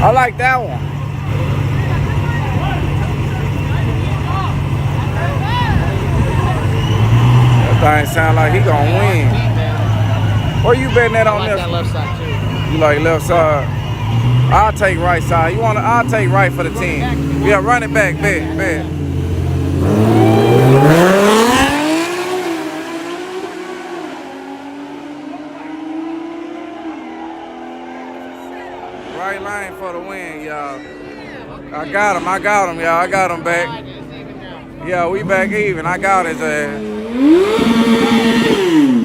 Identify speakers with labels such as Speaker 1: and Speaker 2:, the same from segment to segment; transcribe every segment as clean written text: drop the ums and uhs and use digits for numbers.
Speaker 1: I like that one. That thing sound like he gonna win. Where you betting at on this?
Speaker 2: That left side too.
Speaker 1: You like left side? I'll take right side. You wanna? I'll take right for the team. Yeah, run it back, bet. Right lane for the win, y'all. I got him, y'all. I got him back. Yeah, we back even. I got his ass.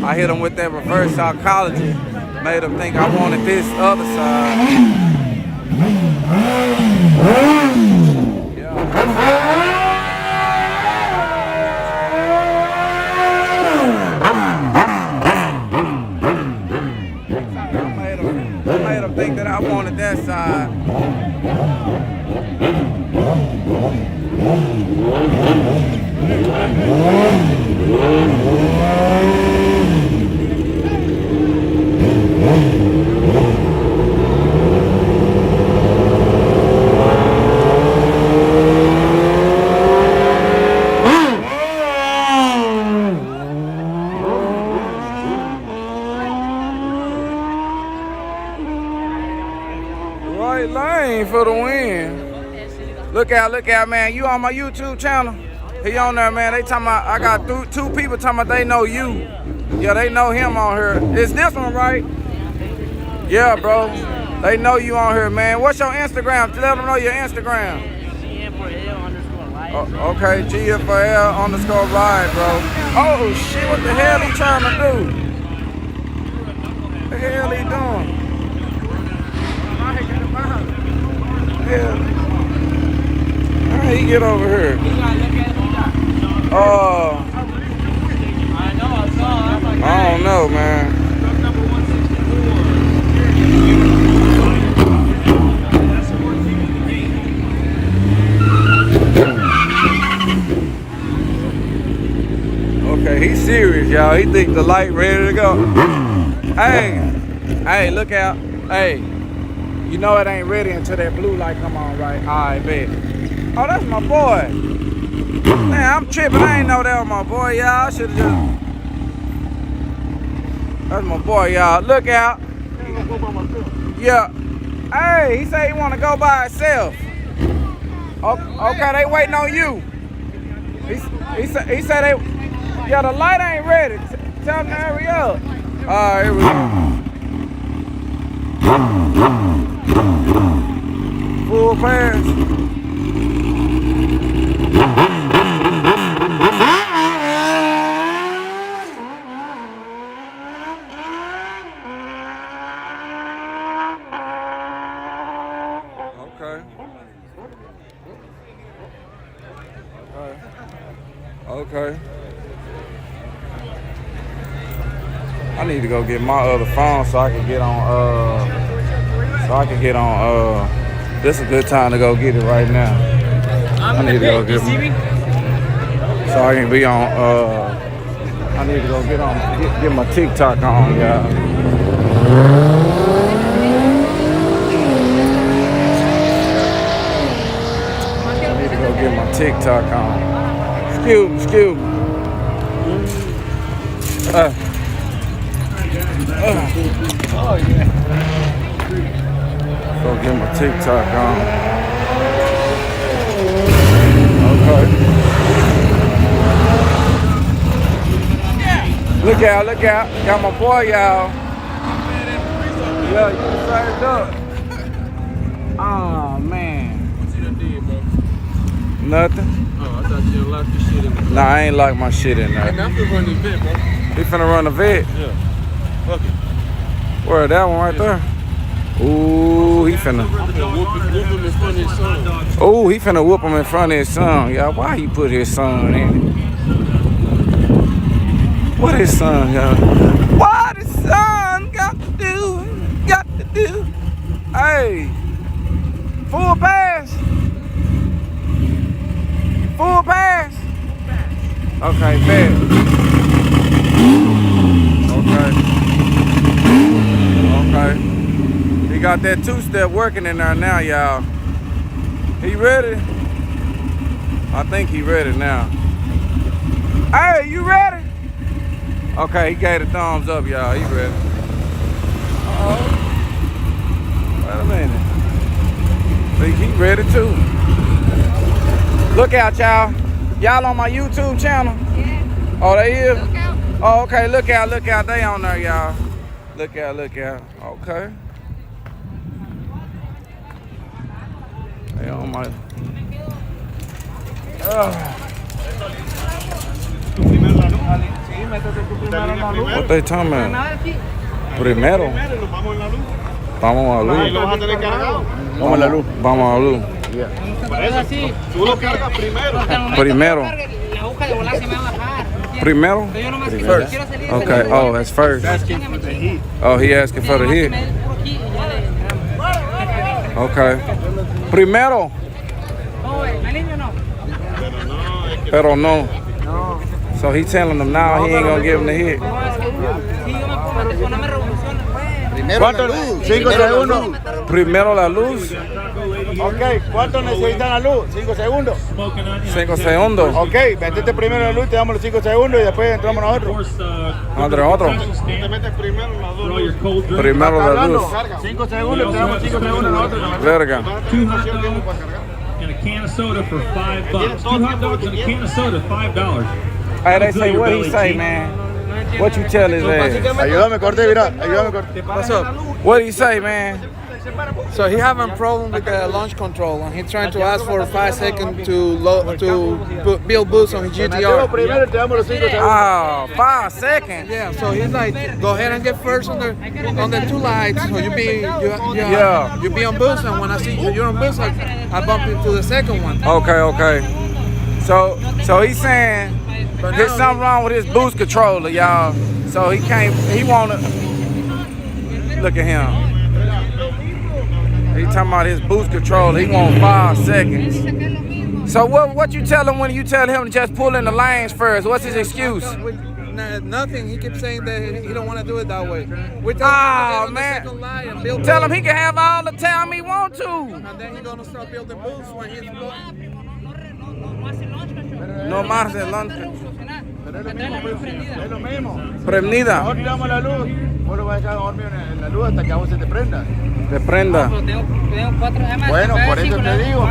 Speaker 1: I hit him with that reverse psychology. Made him think I wanted this other side. Yeah. I made him think that I wanted that side. Right lane for the win. Look out, man. You on my YouTube channel? He on there, man. They talking about, I got two people talking about they know you. Yeah, they know him on here. Is this one right? Yeah, bro. They know you on here, man. What's your Instagram? Let them know your Instagram. Okay, GFL_ride, bro. Oh, shit, what the hell he trying to do? What the hell he doing? Yeah. How he get over here? I don't know, man. Okay, he's serious, y'all. He think the light ready to go. Hey, look out. Hey, you know it ain't ready until that blue light come on, right? All right, bet. Oh, that's my boy. Man, I'm tripping. I ain't know that was my boy, y'all. I should've just... That's my boy, y'all. Look out. Yeah. Hey, he said he want to go by himself. Okay, they waiting on you. He said they... Yeah, the light ain't ready. Tell them to hurry up. All right, here we go. Full pass. Okay. I need to go get my other phone so I can get on this is a good time to go get it right now. I need to go get so I can be on I need to go get my TikTok on, y'all. I need to go get my TikTok on. Excuse me. Oh yeah. Go get my TikTok on. Okay. Look out. Got my boy, y'all. Yeah, you served up. Oh man.
Speaker 2: What you done did, bro?
Speaker 1: Nothing.
Speaker 2: Oh, I thought you locked your shit in there.
Speaker 1: Nah, I ain't locked my shit in there.
Speaker 2: Hey, man, I'm finna run this vet, bro.
Speaker 1: He finna run the vet?
Speaker 2: Yeah. Fuck it.
Speaker 1: Where, that one right there? Ooh, he finna.
Speaker 2: Whoop him in front of his son.
Speaker 1: Ooh, he finna whoop him in front of his son. Yeah, why he put his son in it? What his son, y'all? What his son got to do? Hey, full pass. Okay, bet. Okay. He got that two-step working in there now, y'all. He ready? I think he ready now. Hey, you ready? Okay, he gave the thumbs up, y'all. He ready. Uh-oh. Wait a minute. Think he ready too. Look out, y'all. Y'all on my YouTube channel?
Speaker 3: Yeah.
Speaker 1: Oh, they is?
Speaker 3: Look out.
Speaker 1: Oh, okay. Look out, look out. They on there, y'all. Look out, look out. Okay. They on my... What they talking about? Primero. Vamos a la luz.
Speaker 4: Vamos a la luz.
Speaker 1: Vamos a la luz.
Speaker 4: Tú lo cargas primero.
Speaker 1: Primero.
Speaker 3: La aguja de volar se me va a bajar.
Speaker 1: Primero?
Speaker 3: Yo nomás quiero salir de
Speaker 1: Okay. Oh, that's first. Oh, he asking for the hit. Okay. Primero. Pero no. So he telling them now he ain't gonna give him the hit.
Speaker 4: ¿Cuánto? 5 segundos.
Speaker 1: Primero la luz.
Speaker 4: Ok, ¿cuánto necesitan la luz? 5 segundos.
Speaker 1: 5 segundos.
Speaker 4: Ok, metete primero la luz, te damos los 5 segundos y después entramos nosotros.
Speaker 1: Entre otros.
Speaker 4: Te metes primero las dos luces.
Speaker 1: Primero la luz.
Speaker 4: 5 segundos, te damos 5 segundos nosotros.
Speaker 1: Verga.
Speaker 5: And a can of soda for $5. 2 hot dogs and a can of soda, $5.
Speaker 1: Hey, they say what he say, man. What you tell his ass?
Speaker 4: Ayúdame, corte, mira. Ayúdame, corte.
Speaker 6: What's up?
Speaker 1: What he say, man?
Speaker 6: So he having a problem with the launch control, and he's trying to ask for 5 seconds to build boost on his GTR.
Speaker 4: Primero te damos los 5 segundos.
Speaker 1: Oh, 5 seconds.
Speaker 6: Yeah, so he's like, go ahead and get first on the 2 lights, so you be on boost, and when I see you're on boost, I bump into the second one.
Speaker 1: Okay, okay. So he's saying there's something wrong with his boost controller, y'all. So he wanna, look at him. He talking about his boost controller, he want 5 seconds. So what you tell him when you tell him to just pull in the lanes first? What's his excuse?
Speaker 6: Nothing. He keeps saying that he don't want to do it that way. We
Speaker 1: Oh,
Speaker 6: tell him to get on the
Speaker 1: man.
Speaker 6: second line and build
Speaker 1: Tell him
Speaker 6: boost,
Speaker 1: he can have all the time he want to.
Speaker 6: and then he's gonna start building boost when he's
Speaker 1: No más de lunch.
Speaker 4: Es lo mismo.
Speaker 1: Prendida.
Speaker 4: Ahora tiramos la luz. Vos lo vas a echar a dormir en la luz hasta que a vos se te prenda.
Speaker 1: De prenda.
Speaker 3: Tengo 4 además.
Speaker 4: Bueno, por eso te digo.